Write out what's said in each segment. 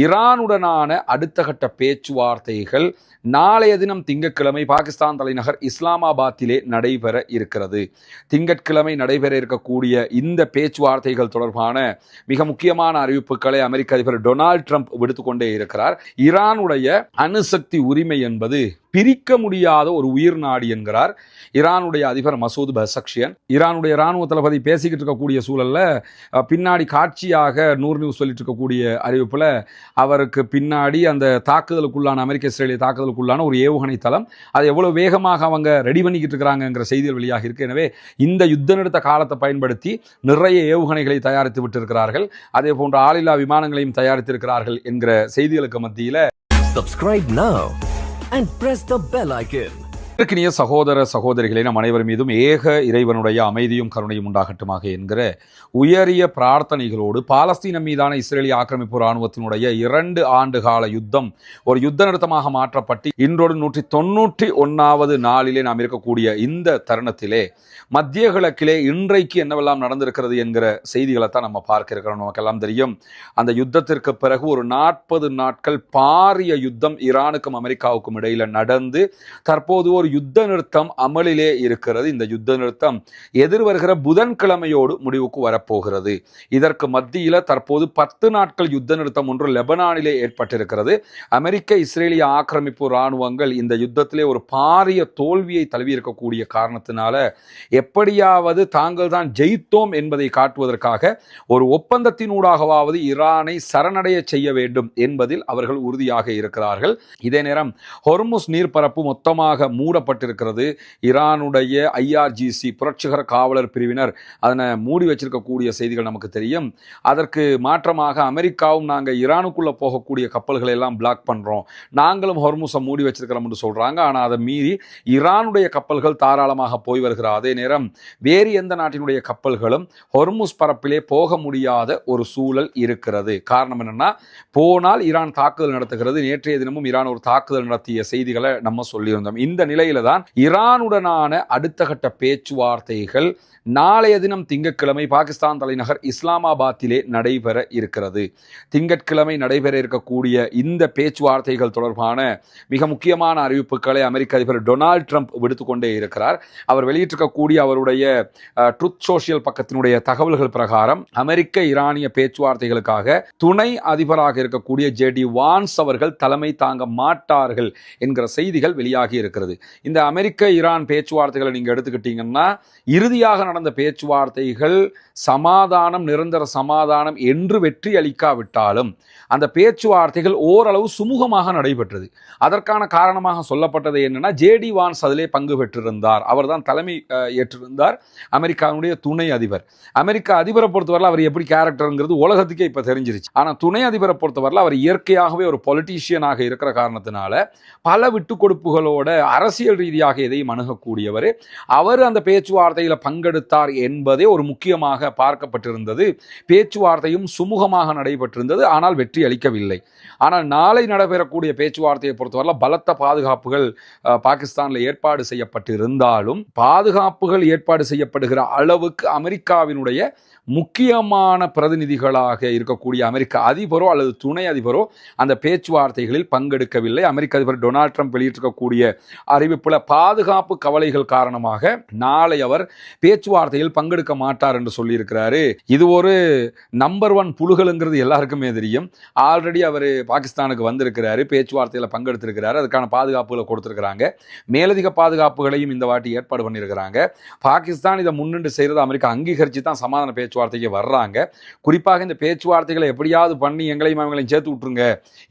ஈரானுடனான அடுத்த கட்ட பேச்சுவார்த்தைகள் நாளைய தினம் திங்கட்கிழமை பாகிஸ்தான் தலைநகர் இஸ்லாமாபாத்திலே நடைபெற இருக்கிறது. திங்கட்கிழமை நடைபெற இருக்கக்கூடிய இந்த பேச்சுவார்த்தைகள் தொடர்பான மிக முக்கியமான அறிவிப்புகளை அமெரிக்க அதிபர் டொனால்ட் ட்ரம்ப் விடுத்துக்கொண்டே இருக்கிறார். ஈரானுடைய அணுசக்தி உரிமை என்பது பிரிக்க முடியாத ஒரு உயிர் நாடி என்கிறார் ஈரானுடைய அதிபர் மசூத் பெசக்ஷியன். ஈரானுடைய இராணுவ தளபதி பேசிக்கிட்டு இருக்கக்கூடிய சூழல்ல பின்னாடி காட்சியாக நூறு நியூஸ் சொல்லிட்டு இருக்கக்கூடிய அறிவிப்புல அவருக்கு பின்னாடி அந்த தாக்குதலுக்குள்ளான அமெரிக்க இஸ்ரேலிய தாக்குதலுக்குள்ளான ஒரு ஏவுகணை தளம், அதை எவ்வளவு வேகமாக அவங்க ரெடி பண்ணிக்கிட்டு இருக்கிறாங்கிற செய்திகள் வெளியாக இருக்கு. எனவே இந்த யுத்த நிறுத்த காலத்தை பயன்படுத்தி நிறைய ஏவுகணைகளை தயாரித்து விட்டு இருக்கிறார்கள், அதே போன்ற ஆளில்லா விமானங்களையும் தயாரித்திருக்கிறார்கள் என்கிற செய்திகளுக்கு மத்தியில Subscribe now and press the bell icon. இயற்கைய சகோதர சகோதரிகளை நம் அனைவர் மீதும் ஏக இறைவனுடைய அமைதியும் கருணையும் உண்டாகட்டுமாக என்கிற உயரிய பிரார்த்தனைகளோடு பாலஸ்தீனம் மீதான இஸ்ரேலிய ஆக்கிரமிப்பு இராணுவத்தினுடைய 2 ஆண்டு கால யுத்தம் ஒரு யுத்த நிறுத்தமாக மாற்றப்பட்டு இன்றோடு 191வது நாளிலே நாம் இருக்கக்கூடிய இந்த தருணத்திலே மத்திய கிழக்கிலே இன்றைக்கு என்னவெல்லாம் நடந்திருக்கிறது என்கிற செய்திகளை தான் நம்ம பார்க்க இருக்கிறோம். நமக்கெல்லாம் தெரியும், அந்த யுத்தத்திற்கு பிறகு ஒரு 40 நாட்கள் பாரிய யுத்தம் ஈரானுக்கும் அமெரிக்காவுக்கும் இடையில நடந்து தற்போது ஒரு யுத்த நிறுத்தம் அமலிலே இருக்கிறது. இந்த யுத்த நிறுத்தம் எதிர்வருகிற புதன்கிழமையோடு முடிவுக்கு வரப்போகிறது. இதற்கு மத்தியில தற்போது 10 நாட்கள் யுத்த நிறுத்தம் ஒன்று லெபனானிலே ஏற்பட்டிருக்கிறது. அமெரிக்க இஸ்ரேலிய ஆக்கிரமிப்பு இராணுவங்கள் இந்த யுத்தத்திலே ஒரு பாரிய தோல்வியை தழுவி இருக்கக்கூடிய காரணத்தினால எப்படியாவது தாங்கள் தான் ஜெயித்தோம் என்பதை காட்டுவதற்காக ஒரு ஒப்பந்தத்தினூடாகவாவது ஈரானை சரணடைய செய்ய வேண்டும் என்பதில் அவர்கள் உறுதியாக இருக்கிறார்கள். இதே நேரம் ஹொர்முஸ் நீர்ப்பரப்பு மொத்தமாக மூடப்பட்டிருக்கிறது. ஈரானுடைய IRGC புரட்சிகர காவலர் பிரிவினர் அதனை மூடி வச்சிருக்கக்கூடிய செய்திகள் நமக்கு தெரியும். அதற்கு மாற்றமாக அமெரிக்காவும் நாங்கள் ஈரானுக்குள்ள போகக்கூடிய கப்பல்களை எல்லாம் பிளாக் பண்றோம், நாங்களும் ஹொர்முஸை மூடி வச்சிருக்கிறோம் என்று சொல்றாங்க. ஆனால் அதை மீறி ஈரானுடைய கப்பல்கள் தாராளமாக போய் வருகிறார். அதே நேரம் வேறு எந்த நாட்டினுடைய கப்பல்களும் ஹொர்முஸ் பரப்பிலே போக முடியாத ஒரு சூழல் இருக்கிறது. காரணம் என்னன்னா, போனால் ஈரான் தாக்குதல் நடத்துகிறது. நேற்றைய தினமும் ஈரான் ஒரு தாக்குதல் நடத்திய செய்திகளை நம்ம சொல்லியிருந்தோம். இந்த நிலையில தான் ஈரானுடனான அடுத்த கட்ட பேச்சுவார்த்தைகள் நாளைய தினம் திங்கட்கிழமை பாகிஸ்தான் தலைநகர் இஸ்லாமாபாத்திலே நடைபெற இருக்கிறது. திங்கட்கிழமை நடைபெற இருக்கக்கூடிய இந்த பேச்சுவார்த்தைகள் தொடர்பான மிக முக்கியமான அறிவிப்புகளை அமெரிக்க அதிபர் டொனால்ட் ட்ரம்ப் விடுத்துக்கொண்டே இருக்கிறார். அவர் வெளியிட்டிருக்கக்கூடிய அவருடைய ட்ரூத் சோஷியல் பக்கத்தினுடைய தகவல்கள் பிரகாரம் அமெரிக்க ஈரானிய பேச்சுவார்த்தைகளுக்காக துணை அதிபராக இருக்கக்கூடிய JD வான்ஸ் அவர்கள் தலைமை தாங்க மாட்டார்கள் என்கிற செய்திகள் வெளியாகி இருக்கிறது. இந்த அமெரிக்க ஈரான் பேச்சுவார்த்தைகளை நீங்க எடுத்துக்கிட்டீங்கன்னா, இறுதியாக நடந்த பேச்சுவார்த்தைகள் சமாதானம், நிரந்தர சமாதானம் என்று வெற்றி அளிக்காவிட்டாலும் அந்த பேச்சுவார்த்தைகள் ஓரளவு சுமூகமாக நடைபெற்றது. அதற்கான காரணமாக சொல்லப்பட்டது என்னன்னா, JD வான்ஸ் அதிலே பங்கு பெற்றிருந்தார். அவர் தான் தலைமை ஏற்றிருந்தார், அமெரிக்காவுடைய துணை அதிபர். அமெரிக்க அதிபரை பொறுத்தவரை அவர் எப்படி கேரக்டருங்கிறது உலகத்துக்கே இப்ப தெரிஞ்சிருச்சு. ஆனா துணை அதிபரை பொறுத்தவரை அவர் இயற்கையாகவே ஒரு பொலிட்டீஷியனாக இருக்கிற காரணத்தினால பல விட்டு கொடுப்புகளோட அரசியல் ரீதியாக எதையும் அணுகக்கூடியவர். அவர் அந்த பேச்சுவார்த்தையில பங்கெடுத்தார் என்பதே ஒரு முக்கியமாக பார்க்கப்பட்டிருந்தது. பேச்சுவார்த்தையும் சுமூகமாக நடைபெற்றிருந்தது, ஆனால் வெற்றி அளிக்கவில்லை. ஆனால் நாளை நடைபெறக்கூடிய பேச்சுவார்த்தையை பொறுத்தவரை பலத்த பாதுகாப்புகள் பாகிஸ்தானில் ஏற்பாடு செய்யப்பட்டிருந்தாலும் பாதுகாப்புகள் ஏற்பாடு செய்யப்படுகிற அளவுக்கு அமெரிக்காவினுடைய முக்கியமான பிரதிநிதிகளாக இருக்கக்கூடிய அமெரிக்க அதிபரோ அல்லது துணை அதிபரோ அந்த பேச்சுவார்த்தைகளில் பங்கெடுக்கவில்லை. அமெரிக்க அதிபர் டொனால்ட் ட்ரம்ப் வெளியிட்டிருக்கக்கூடிய அறிவிப்புல பாதுகாப்பு கவலைகள் காரணமாக நாளை அவர் பேச்சுவார்த்தையில் பங்கெடுக்க மாட்டார் என்று சொல்லியிருக்கிறாரு. இது ஒரு நம்பர் 1 புழுகலுங்கிறது எல்லாருக்குமே தெரியும். ஆல்ரெடி அவர் பாகிஸ்தானுக்கு வந்திருக்கிறாரு, பேச்சுவார்த்தையில் பங்கெடுத்திருக்கிறாரு, அதுக்கான பாதுகாப்புகளை கொடுத்திருக்கிறாங்க. மேலதிக பாதுகாப்புகளையும் இந்த வாட்டி ஏற்பாடு பண்ணியிருக்கிறாங்க. பாகிஸ்தான் இதை முன்னின்று செய்யறது அமெரிக்கா அங்கீகரித்து தான் சமாதான பேச்சுவார்த்தைக்கு வர்றாங்க. குறிப்பாக இந்த பேச்சுவார்த்தைகளை எப்படியாவது பண்ணி எங்களையும் அவங்களையும் சேர்த்து விட்டுருங்க,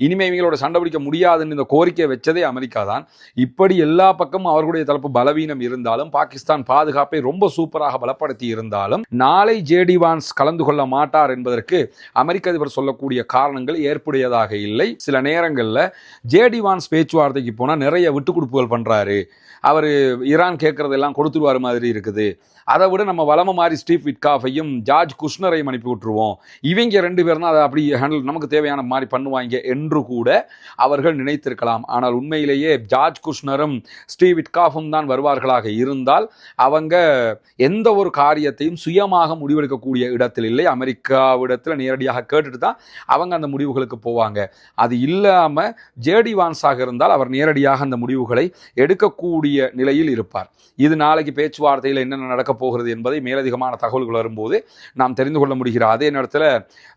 இனிமே இவங்களோட சண்டை பிடிக்க முடியாதுன்னு இந்த கோரிக்கை வச்சதே அமெரிக்கா தான். இப்படி எல்லா பக்கமும் அவர்களுடைய தரப்பு பலவீனம் இருந்தாலும் பாகிஸ்தான் பாதுகாப்பை ரொம்ப சூப்பராக பலப்படுத்தி இருந்தாலும் நாளை JD வான்ஸ் கலந்து கொள்ள மாட்டார் என்பதற்கு அமெரிக்க அதிபர் சொல்லக்கூடிய காரணங்கள் ஏற்புடையதாக இல்லை. சில நேரங்களில் JD வான்ஸ் பேச்சுவார்த்தைக்கு போனா நிறைய விட்டு கொடுப்புகள் பண்றாரு, அவர் ஈரான் கேட்கறதெல்லாம் கொடுத்துருவார் மாதிரி இருக்குது. அதை விட நம்ம வளம மாதிரி ஸ்டீவ் விட்காஃபையும் ஜார்ஜ் குஷ்னரையும் அனுப்பி விட்டுருவோம், இவங்க 2 பேரும் தான் அதை அப்படி ஹேண்டில் நமக்கு தேவையான மாதிரி பண்ணுவாங்க என்று கூட அவர்கள் நினைத்திருக்கலாம். ஆனால் உண்மையிலேயே ஜார்ஜ் குஷ்னரும் ஸ்டீவ் விட்காஃபும் தான் வருவார்களாக இருந்தால் அவங்க எந்த ஒரு காரியத்தையும் சுயமாக முடிவெடுக்கக்கூடிய இடத்தில் இல்லை, அமெரிக்காவிடத்தில் நேரடியாக கேட்டுட்டு தான் அவங்க அந்த முடிவுகளுக்கு போவாங்க. அது இல்லாமல் ஜேடி வான்ஸாக இருந்தால் அவர் நேரடியாக அந்த முடிவுகளை எடுக்கக்கூடிய நிலையில் இருப்பார். இது நாளைக்கு பேச்சுவார்த்தையில் என்னென்ன நடக்கப் போகிறது என்பதை மேலதிகமான தகவல்கள் வரும்போது நாம் தெரிந்து கொள்ள முடிகிற அதே நேரத்தில்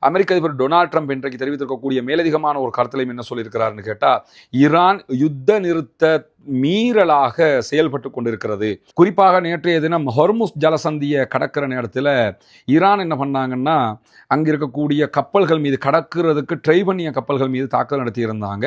அமெரிக்க அதிபர் டொனால்ட் ட்ரம்ப் இன்றைக்கு தெரிவித்திருக்கக்கூடிய மேலதிகமான ஒரு கருத்திலையும் என்ன சொல்லியிருக்கிறாருன்னு கேட்டால், ஈரான் யுத்த நிறுத்த மீறலாக செயல்பட்டு கொண்டிருக்கிறது. குறிப்பாக நேற்றைய தினம் ஹொர்முஸ் ஜலசந்தியை கடக்கிற நேரத்தில் ஈரான் என்ன பண்ணாங்கன்னா, அங்கே இருக்கக்கூடிய கப்பல்கள் மீது கடக்கிறதுக்கு ட்ரை பண்ணிய கப்பல்கள் மீது தாக்குதல் நடத்தியிருந்தாங்க.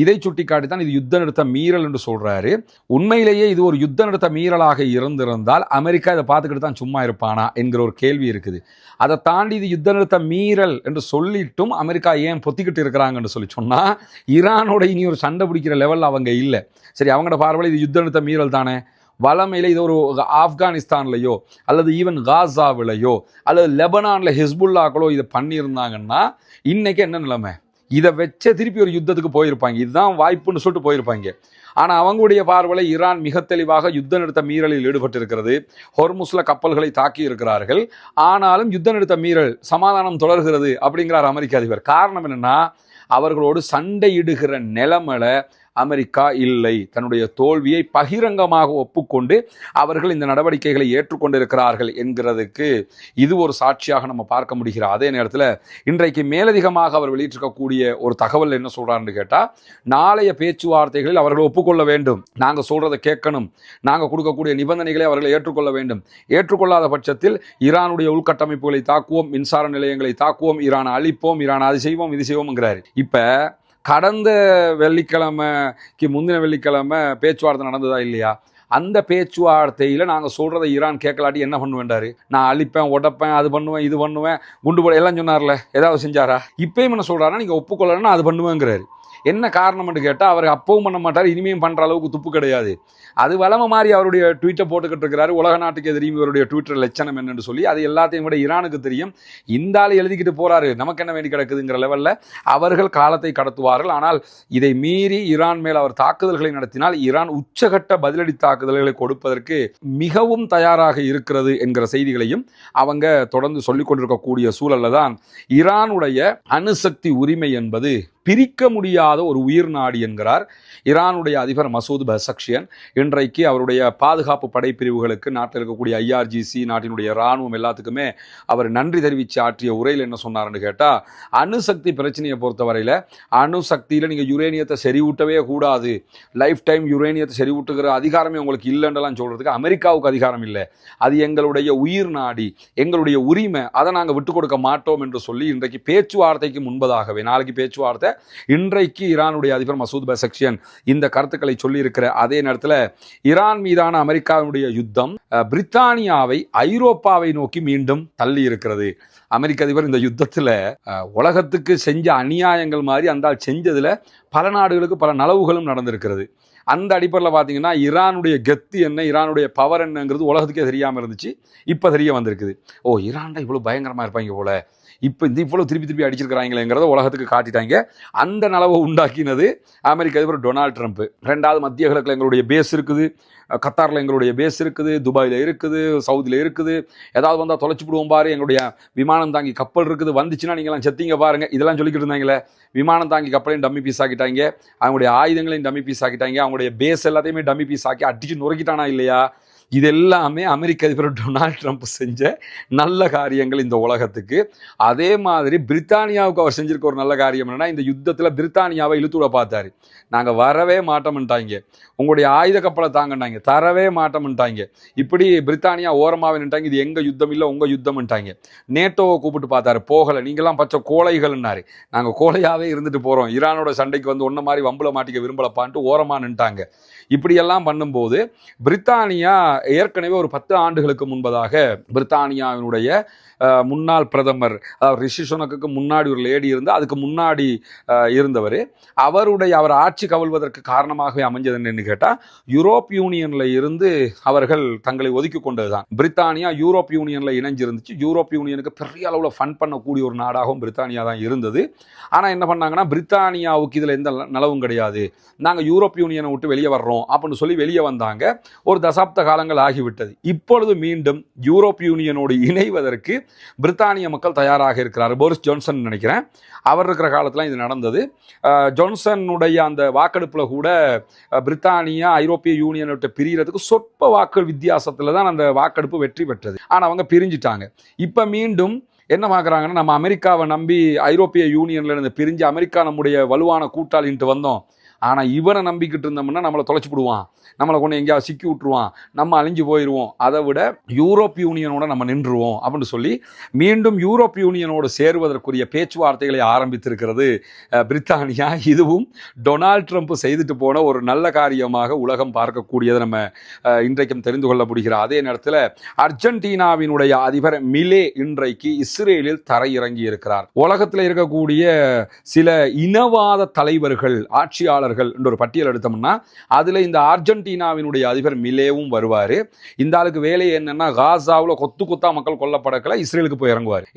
இதை சுட்டிக்காட்டி தான் இது யுத்த நிறுத்த மீறல் என்று சொல்றாரு. உண்மையிலேயே இது ஒரு யுத்த நிறுத்த மீறலாக இருந்திருந்தால் அமெரிக்கா இதை பார்த்துக்கிட்டு தான் சும்மா இருப்பானா என்கிற ஒரு கேள்வி இருக்குது. அதை தாண்டி இது யுத்த நிறுத்த மீறல் என்று சொல்லிட்டும் அமெரிக்கா ஏன் பொத்திக்கிட்டு இருக்கிறாங்கன்னு சொல்லி சொன்னால், ஈரானோட இனி ஒரு சண்டை பிடிக்கிற லெவலில் அவங்க இல்லை. சரி, அவங்களோட பார்வையில் இது யுத்த நிறுத்த மீறல் தானே. வளமையில் இது ஒரு ஆப்கானிஸ்தான்லையோ அல்லது ஈவன் காசாவிலையோ அல்லது லெபனானில் ஹிஸ்புல்லாக்களோ இதை பண்ணியிருந்தாங்கன்னா இன்னைக்கு என்ன நிலைமை? இதை வச்ச திருப்பி ஒரு யுத்தத்துக்கு போயிருப்பாங்க. இதுதான் வாய்ப்புன்னு சொல்லிட்டு போயிருப்பாங்க. ஆனால் அவங்களுடைய பார்வையில் ஈரான் மிக தெளிவாக யுத்த நிறுத்த மீறலில் ஈடுபட்டிருக்கிறது. ஹொர்முஸ்ல கப்பல்களை தாக்கி இருக்கிறார்கள். ஆனாலும் யுத்த நிறுத்த மீறல், சமாதானம் தொடர்கிறது அப்படிங்கிறார் அமெரிக்க அதிபர். காரணம் என்னன்னா, அவர்களோடு சண்டையிடுகிற நிலைமையில அமெரிக்கா இல்லை. தன்னுடைய தோல்வியை பகிரங்கமாக ஒப்புக்கொண்டு அவர்கள் இந்த நடவடிக்கைகளை ஏற்றுக்கொண்டிருக்கிறார்கள் என்கிறதுக்கு இது ஒரு சாட்சியாக நம்ம பார்க்க முடிகிற அதே நேரத்தில் இன்றைக்கு மேலதிகமாக அவர் வெளியிட்டிருக்கக்கூடிய ஒரு தகவல் என்ன சொல்றாருன்னு கேட்டால், நாளைய பேச்சுவார்த்தைகளில் அவர்கள் ஒப்புக்கொள்ள வேண்டும், நாங்கள் சொல்றதை கேட்கணும், நாங்கள் கொடுக்கக்கூடிய நிபந்தனைகளை அவர்களை ஏற்றுக்கொள்ள வேண்டும். ஏற்றுக்கொள்ளாத பட்சத்தில் ஈரானுடைய உள்கட்டமைப்புகளை தாக்குவோம், மின்சார நிலையங்களை தாக்குவோம், ஈரானை அழிப்போம், ஈரான் அது செய்வோம் இது செய்வோம்ங்கிறாரு. இப்போ கடந்த வெள்ளிக்கிழமைக்கு முந்தின வெள்ளிக்கிழமை பேச்சுவார்த்தை நடந்ததா இல்லையா? அந்த பேச்சுவார்த்தையில் நாங்கள் சொல்கிறத ஈரான் கேட்கலாட்டி என்ன பண்ணுவேன்டாரு? நான் அழிப்பேன், உடப்பேன், அது பண்ணுவேன், இது பண்ணுவேன், குண்டு போட எல்லாம் சொன்னார்ல, ஏதாவது செஞ்சாரா? இப்பயும் என்ன சொல்கிறாருன்னா, நீங்கள் ஒப்புக்கொள்ளணும்னா அது பண்ணுவேங்கிறாரு. என்ன காரணம்னு கேட்டால், அவர் அப்பவும் பண்ண மாட்டார், இனிமையும் பண்ணுற அளவுக்கு துப்பு கிடையாது. அது வளமை மாதிரி அவருடைய ட்வீட்டை போட்டுக்கிட்டு இருக்கிறாரு. உலக நாட்டுக்கு எதிரியும் இவருடைய ட்விட்டர் லட்சணம் என்னன்னு சொல்லி அது எல்லாத்தையும் விட ஈரானுக்கு தெரியும். இந்த ஆள் எழுதிக்கிட்டு போறாரு, நமக்கு என்ன வேண்டி கிடக்குதுங்கிற லெவலில் அவர்கள் காலத்தை கடத்துவார்கள். ஆனால் இதை மீறி ஈரான் மேல் அவர் தாக்குதல்களை நடத்தினால் ஈரான் உச்சகட்ட பதிலடி தாக்குதல்களை கொடுப்பதற்கு மிகவும் தயாராக இருக்கிறது என்கிற செய்திகளையும் அவங்க தொடர்ந்து சொல்லிக் கொண்டிருக்கக்கூடிய சூழல்ல தான் ஈரானுடைய அணுசக்தி உரிமை என்பது பிரிக்க முடியாத ஒரு உயிர் நாடி என்கிறார் ஈரானுடைய அதிபர் மசூத் பெசக்ஷியன். இன்றைக்கு அவருடைய பாதுகாப்பு படைப்பிரிவுகளுக்கு நாட்டில் இருக்கக்கூடிய IRGC, நாட்டினுடைய இராணுவம் எல்லாத்துக்குமே அவர் நன்றி தெரிவித்து ஆற்றிய உரையில் என்ன சொன்னார்னு கேட்டால், அணுசக்தி பிரச்சனையை பொறுத்தவரையில் அணுசக்தியில் நீங்கள் யுரேனியத்தை செறிவூட்டவே கூடாது, லைஃப் டைம் யுரேனியத்தை செறிவூட்டுகிற அதிகாரமே உங்களுக்கு இல்லைன்றலாம் சொல்கிறதுக்கு அமெரிக்காவுக்கு அதிகாரம் இல்லை, அது எங்களுடைய உயிர் நாடி, எங்களுடைய உரிமை, அதை நாங்கள் விட்டு கொடுக்க மாட்டோம் என்று சொல்லி இன்றைக்கு பேச்சுவார்த்தைக்கு முன்பதாகவே, நாளைக்கு பேச்சுவார்த்தை, இன்றைக்கு ஈரானுடைய அதிபர் மசூத் பெசக்ஷியன் இந்த கருத்துக்களை சொல்லியிருக்கிற அதே நேரத்தில் ஈரான் மீதான அமெரிக்காவினுடைய யுத்தம் பிரித்தானியாவை ஐரோப்பாவை நோக்கி மீண்டும் தள்ளி இருக்கிறது. அமெரிக்க அதிபர் இந்த யுத்தத்தில் உலகத்துக்கு செஞ்ச அநியாயங்கள் மாதிரி அந்த செஞ்சதில் பல நாடுகளுக்கு பல நலவுகளும் நடந்திருக்கிறது. அந்த அடிப்படையில் பார்த்தீங்கன்னா ஈரானுடைய கெத்து என்ன, ஈரானுடைய பவர் என்னங்கிறது உலகத்துக்கே தெரியாமல் இருந்துச்சு. இப்போ தெரிய வந்திருக்குது. ஓ, ஈரான்டா இவ்வளோ பயங்கரமாக இருப்பாங்க போல, இப்போ இவ்வளோ திருப்பி அடிச்சிருக்கிறாங்களேங்கிறத உலகத்துக்கு காட்டிட்டாங்க. அந்த நலவை உண்டாக்கினது அமெரிக்க அதிபர் டொனால்ட் ட்ரம்ப். ரெண்டாவது, மத்திய கிழக்கில் எங்களுடைய பேஸ் இருக்குது, கத்தாரில் எங்களுடைய பேஸ் இருக்குது, துபாயில் இருக்குது, சவுதியில் இருக்குது, ஏதாவது வந்தால் தொலைச்சி விடுவோம் பாரு, எங்களுடைய விமானம் தாங்கி கப்பல் இருக்குது, வந்துச்சுன்னா நீங்களாம் செத்தீங்க பாருங்க, இதெல்லாம் சொல்லிக்கிட்டு இருந்தாங்களே. விமானம் தாங்கி கப்பலையும் டம்மி பீஸ் ஆக்கிட்டாங்க, அவங்களுடைய ஆயுதங்களையும் டம்மி பீஸ் ஆக்கிட்டாங்க, அவங்களுடைய பேஸ் எல்லாத்தையுமே டம்மி பீஸ் ஆக்கி அடிச்சு நுரைக்கிட்டானா இல்லையா? இது எல்லாமே அமெரிக்க அதிபர் டொனால்ட் ட்ரம்ப் செஞ்ச நல்ல காரியங்கள் இந்த உலகத்துக்கு. அதே மாதிரி பிரித்தானியாவுக்கு அவர் செஞ்சிருக்க ஒரு நல்ல காரியம் என்னன்னா, இந்த யுத்தத்தில் பிரித்தானியாவை இழுத்துட பார்த்தாரு. நாங்கள் வரவே மாட்டோம்ட்டாங்க, உங்களுடைய ஆயுத கப்பலை தாங்கட்டாங்க, தரவே மாட்டோம்ட்டாங்க. இப்படி பிரித்தானியா ஓரமாகவே நின்ட்டாங்க, இது எங்கள் யுத்தம் இல்லை உங்கள் யுத்தம்ட்டாங்க. நேட்டோவை கூப்பிட்டு பார்த்தாரு, போகலை, நீங்களாம் பச்சை கோழைகள்னாரு. நாங்கள் கோழையாகவே இருந்துட்டு போகிறோம், ஈரானோட சண்டைக்கு வந்து ஒன்றை மாதிரி வம்புல மாட்டிக்க விரும்பலப்பான்ட்டு ஓரமாக நின்ட்டாங்க. இப்படியெல்லாம் பண்ணும்போது பிரித்தானியா ஏற்கனவே ஒரு 10 ஆண்டுகளுக்கு முன்பதாக பிரித்தானியாவினுடைய முன்னாள் பிரதமர், அதாவது ரிஷி சுனக்கு முன்னாடி ஒரு லேடி இருந்து அதுக்கு முன்னாடி இருந்தவர், அவர் ஆட்சி கவிழ்வதற்கு காரணமாகவே அமைஞ்சது என்னன்னு கேட்டால், யூரோப் யூனியனில் இருந்து அவர்கள் தங்களை ஒதுக்கி கொண்டது தான். பிரித்தானியா யூரோப் யூனியனில் இணைஞ்சிருந்துச்சு. யூரோப் யூனியனுக்கு பெரிய அளவில் ஃபண்ட் பண்ணக்கூடிய ஒரு நாடாகவும் பிரித்தானியா தான் இருந்தது. ஆனால் என்ன பண்ணாங்கன்னா, பிரித்தானியாவுக்கு இதில் எந்த நலவும் கிடையாது, நாங்கள் யூரோப் யூனியனை விட்டு வெளியே வர்றோம் நின்றுவோம் அப்படின்னு சொல்லி வெளியே வந்தாங்க. ஒரு தசாப்த காலங்கள் ஆகிவிட்டது. இப்பொழுது மீண்டும் யூரோப் யூனியனோடு இணைவதற்கு பிரித்தானிய மக்கள் தயாராக இருக்கிறார். போரிஸ் ஜான்சன் நினைக்கிறேன், அவர் இருக்கிற காலத்தில் இது நடந்தது. ஜான்சனுடைய அந்த வாக்கெடுப்பில் கூட பிரித்தானியா ஐரோப்பிய யூனியனை விட்டு பிரியறதுக்கு சொற்ப வாக்கு வித்தியாசத்தில் தான் அந்த வாக்கெடுப்பு வெற்றி பெற்றது. ஆனால் அவங்க பிரிஞ்சிட்டாங்க. இப்போ மீண்டும் என்ன பார்க்குறாங்கன்னா, நம்ம அமெரிக்காவை நம்பி ஐரோப்பிய யூனியன்ல இருந்து பிரிஞ்சு அமெரிக்கா நம்முடைய வலுவான கூட்டாளின்ட்டு வந்தோம். ஆனால் இவனை நம்பிக்கிட்டு இருந்தோம்னா நம்மளை தொலைச்சி விடுவான், நம்மளை கொண்டு எங்கேயாவது சிக்கி விட்டுருவான், நம்ம அழிஞ்சு போயிடுவோம். அதை விட யூரோப் யூனியனோட நம்ம நின்றுவோம் அப்படின்னு சொல்லி மீண்டும் யூரோப் யூனியனோடு சேருவதற்குரிய பேச்சுவார்த்தைகளை ஆரம்பித்திருக்கிறது பிரித்தானியா. இதுவும் டொனால்ட் ட்ரம்ப் செய்துட்டு போன ஒரு நல்ல காரியமாக உலகம் பார்க்கக்கூடியதை நம்ம இன்றைக்கும் தெரிந்து கொள்ள முடிகிற அதே நேரத்தில் அர்ஜென்டினாவினுடைய அதிபர் மிலே இன்றைக்கு இஸ்ரேலில் தரையிறங்கி இருக்கிறார். உலகத்தில் இருக்கக்கூடிய சில இனவாத தலைவர்கள், ஆட்சியாளர்கள் என்ற ஒரு பட்டியல் எடுத்தோம்னா அதுல இந்த அர்ஜென்டினாவினுடைய அதிபர் மிலேவும் வருவாரு. இந்த ஆளுக்கு வேலை என்னன்னா, காசாவில் கொத்து கொத்தா மக்கள் கொல்லப்படக்கல இஸ்ரேலுக்கு போய்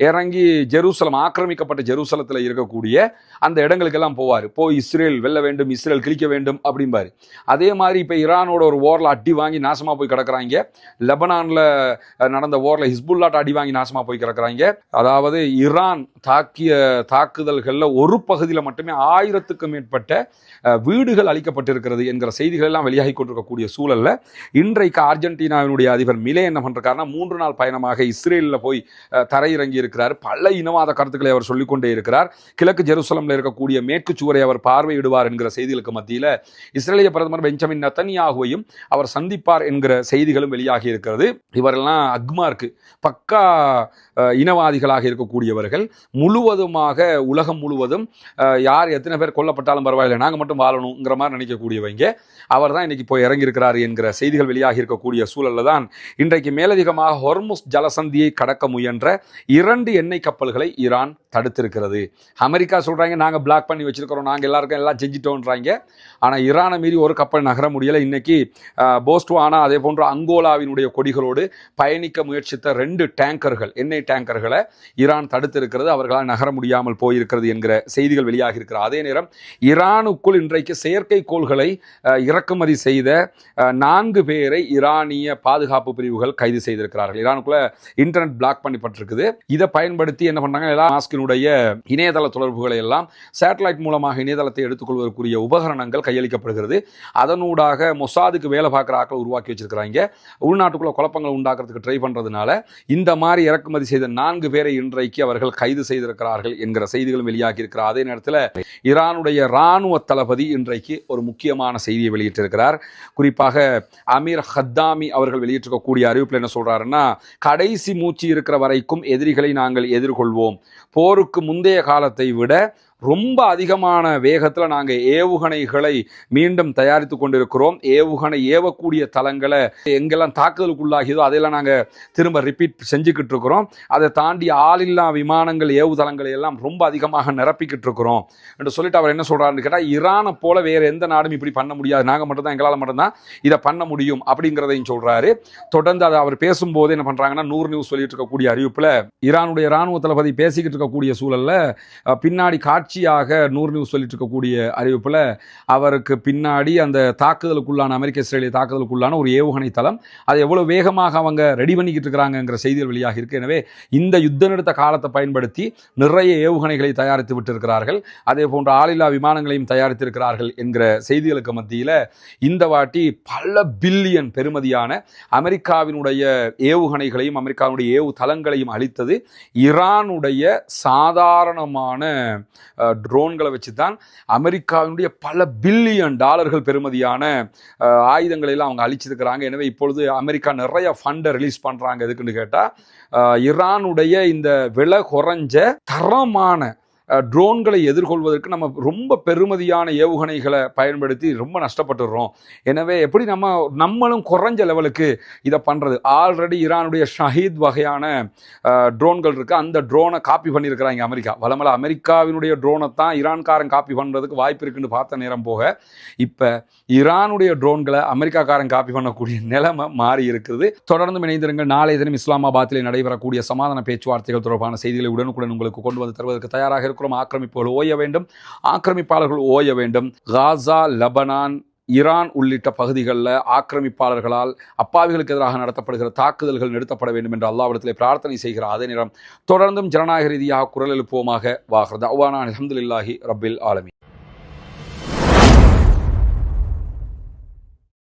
இறங்கி ஜெருசலம், ஆக்கிரமிக்கப்பட்ட ஜெருசலத்தில் இருக்கக்கூடிய அந்த இடங்களுக்கெல்லாம் போவார். போய் இஸ்ரேல் வெல்ல வேண்டும், இஸ்ரேல் கிழிக்க வேண்டும் அப்படிம்பாரு. அதே மாதிரி இப்போ ஈரானோட ஒரு ஓரில் அடி வாங்கி நாசமாக போய் கிடக்குறாங்க. லெபனானில் நடந்த ஓரில் ஹிஸ்புல்லாட்ட அடி வாங்கி நாசமாக போய் கிடக்குறாங்க. அதாவது ஈரான் தாக்கிய தாக்குதல்களில் ஒரு பகுதியில் மட்டுமே 1000க்கும் மேற்பட்ட வீடுகள் அளிக்கப்பட்டிருக்கிறது என்கிற செய்திகள் எல்லாம் வெளியாகி கொண்டிருக்கக்கூடிய சூழல்ல இன்றைக்கு அர்ஜென்டினாவினுடைய அதிபர் மிலே என்ன பண்றாருன்னா, 3 நாள் பயணமாக இஸ்ரேலில் போய் தரையிறங்கி இருக்கிறார். பல இனவாத கருத்துக்களை அவர் சொல்லிக்கொண்டே இருக்கிறார். கிழக்கு ஜெருசலம்ல இருக்கக்கூடிய மேற்கு சுவரை அவர் பார்வையிடுவார் என்கிற செய்திகளுக்கு மத்தியில் இஸ்ரேலிய பிரதமர் பெஞ்சமின் நெத்தன்யாகுவையும் அவர் சந்திப்பார் என்கிற செய்திகளும் வெளியாகி இருக்கிறது. இவரெல்லாம் அக்மார்க்கு பக்கா இனவாதிகளாக இருக்கக்கூடியவர்கள். முழுவதுமாக உலகம் முழுவதும் யார் எத்தனை பேர் கொல்லப்பட்டாலும் பரவாயில்லை, நாங்கள் மட்டும் வாழணுங்கிற மாதிரி நினைக்கக்கூடியவங்க. அவர் தான் இன்னைக்கு போய் இறங்கியிருக்கிறார் என்கிற செய்திகள் வெளியாகி இருக்கக்கூடிய சூழலில் தான் இன்றைக்கு மேலதிகமாக ஹொர்முஸ் ஜலசந்தியை கடக்க முயன்ற 2 எண்ணெய் கப்பல்களை ஈரான் தடுத்திருக்கிறது. அமெரிக்கா சொல்றாங்க நாங்கள் பிளாக் பண்ணி வச்சிருக்கிறோம், நாங்கள் எல்லாருக்கும் எல்லாம் செஞ்சிட்டோன்றாங்க. ஆனால் ஈரானை மீறி ஒரு கப்பல் நகர முடியலை. இன்னைக்கு போஸ்ட்வானா அதே போன்ற அங்கோலாவினுடைய கொடிகளோடு பயணிக்க முயற்சித்த 2 டேங்கர்கள், எண்ணெய் டேங்கர்களை ஈரான் தடுத்திருக்கிறது. அவர்களால் நகர முடியாமல் போயிருக்கிறது என்கிற செய்திகள் வெளியாகி இருக்கிறது. அதே நேரம் ஈரானுக்குள் இன்றைக்கு செயற்கைக்கோள்களை இறக்குமதி செய்த 4 பேரை ஈரானிய பாதுகாப்பு பிரிவுகள் கைது செய்திருக்கிறார்கள். ஈரானுக்குள்ள இன்டர்நெட் பிளாக் பண்ணப்பட்டிருக்குது. இதை பயன்படுத்தி என்ன பண்றாங்க, எல்லாம் மாஸ்கினுடைய இணையதள தொடர்புகளை எல்லாம் சேட்டலைட் மூலமாக இணையதளத்தை எடுத்துக்கொள்வதற்குரிய உபகரணங்கள் கையளிக்கப்படுகிறது. அதனூடாக மொசாதுக்கு வேலை பார்க்குற ஆக்களை உருவாக்கி வச்சிருக்கிறாங்க. உள்நாட்டுக்குள்ள குழப்பங்கள் உண்டாக்குறதுக்கு ட்ரை பண்றதுனால இந்த மாதிரி இறக்குமதி செய்த 4 பேரை இன்றைக்கு அவர்கள் கைது செய்திருக்கிறார்கள் என்கிற செய்திகளும் வெளியாகி இருக்கிறார். அதே நேரத்தில் ஈரானுடைய இராணுவ தளபதி இன்றைக்கு ஒரு முக்கியமான செய்தியை வெளியிட்டிருக்கிறார். குறிப்பாக அமீர் ஹத்தாமி அவர்கள் வெளியிட்டிருக்கக்கூடிய அறிவிப்பில் என்ன சொல்றாருன்னா, கடைசி மூச்சு இருக்கிற வரைக்கும் எதிரிகளை நாங்கள் எதிர்கொள்வோம். போருக்கு முந்தைய காலத்தை விட ரொம்ப அதிகமான வேகத்தில் நாங்கள் ஏவுகணைகளை மீண்டும் தயாரித்து கொண்டிருக்கிறோம். ஏவுகணை ஏவக்கூடிய தளங்களை எங்கெல்லாம் தாக்குதலுக்குள்ளாகியதோ அதையெல்லாம் நாங்கள் திரும்ப ரிப்பீட் செஞ்சுக்கிட்டு இருக்கிறோம். அதை தாண்டி ஆளில்லா விமானங்கள் ஏவுதளங்களை எல்லாம் ரொம்ப அதிகமாக நிரப்பிக்கிட்டு இருக்கிறோம் என்று சொல்லிட்டு அவர் என்ன சொல்றாருன்னு கேட்டால், ஈரானை போல வேறு எந்த நாடும் இப்படி பண்ண முடியாது, நாங்கள் மட்டும்தான், எங்களால் மட்டும்தான் இதை பண்ண முடியும் அப்படிங்கிறதையும் சொல்றாரு. தொடர்ந்து அதை அவர் பேசும்போது என்ன பண்றாங்கன்னா, 100 நியூஸ் சொல்லிட்டு இருக்கக்கூடிய அறிவிப்பில் ஈரானுடைய இராணுவ தளபதி பேசிக்கிட்டு இருக்கக்கூடிய சூழல்ல பின்னாடி காட்சியாக 100 நியூஸ் சொல்லிட்டு இருக்கக்கூடிய அறிவிப்பில் அவருக்கு பின்னாடி அந்த தாக்குதலுக்குள்ளான அமெரிக்க இஸ்ரேலிய தாக்குதலுக்குள்ளான ஒரு ஏவுகணை தளம், அதை எவ்வளவு வேகமாக அவங்க ரெடி பண்ணிக்கிட்டு இருக்கிறாங்கிற செய்திகள் வெளியாக இருக்கு. எனவே இந்த யுத்த நிறுத்த காலத்தை பயன்படுத்தி நிறைய ஏவுகணைகளை தயாரித்து விட்டிருக்கிறார்கள். அதே போன்ற ஆளில்லா விமானங்களையும் தயாரித்திருக்கிறார்கள் என்கிற செய்திகளுக்கு மத்தியில் இந்த வாட்டி பல பில்லியன் பெறுமதியான அமெரிக்காவினுடைய ஏவுகணைகளையும் அமெரிக்காவுடைய ஏவு தளங்களையும் அளித்தது ஈரானுடைய சாதாரணமான ட்ரோன்களை வச்சு தான் அமெரிக்காவினுடைய பல பில்லியன் டாலர்கள் பெறுமதியான ஆயுதங்களை எல்லாம் அவங்க அழிச்சிருக்கிறாங்க. எனவே இப்பொழுது அமெரிக்கா நிறைய ஃபண்டை ரிலீஸ் பண்றாங்க. எதுக்குன்னு கேட்டால், ஈரானுடைய இந்த விலை குறைஞ்ச தரமான ட்ரோன்களை எதிர்கொள்வதற்கு நம்ம ரொம்ப பெருமதியான ஏவுகணைகளை பயன்படுத்தி ரொம்ப நஷ்டப்பட்டுடுறோம். எனவே எப்படி நம்மளும் குறைஞ்ச லெவலுக்கு இதை பண்ணுறது. ஆல்ரெடி ஈரானுடைய ஷஹீத் வகையான ட்ரோன்கள் இருக்குது. அந்த ட்ரோனை காப்பி பண்ணியிருக்கிறாங்க அமெரிக்கா. வளமல அமெரிக்காவினுடைய ட்ரோனை தான் ஈரான்காரன் காப்பி பண்ணுறதுக்கு வாய்ப்பு இருக்குன்னு பார்த்த நேரம் போக இப்போ ஈரானுடைய ட்ரோன்களை அமெரிக்காக்காரன் காப்பி பண்ணக்கூடிய நிலைமை மாறி இருக்குது. தொடர்ந்து இணைந்திருங்கள். நாளைய தினம் இஸ்லாமாபாத்தில் நடைபெறக்கூடிய சமாதான பேச்சுவார்த்தைகள் தொடர்பான செய்திகளை உடனுக்குடன் உங்களுக்கு கொண்டு வந்து தருவதற்கு தயாராக இருக்கிறோம். ஆக்கிரமிப்புகள் ஓய வேண்டும், ஆக்கிரமிப்பாளர்கள் ஓய வேண்டும். காசா, லெபனான், ஈரான் உள்ளிட்ட பகுதிகளில் ஆக்கிரமிப்பாளர்களால் அப்பாவிகளுக்கு எதிராக நடத்தப்படுகிற தாக்குதல்கள் நிறுத்தப்பட வேண்டும் என்று அல்லாஹ்விடத்திலே பிரார்த்தனை செய்கிற அதே நேரம் தொடர்ந்தும் ஜனநாயக ரீதியாக குரல் எழுப்புவோமாக. வாஹ்ர் தஅவானா அல்ஹம்துலில்லாஹி ரப்பில் ஆலமீன்.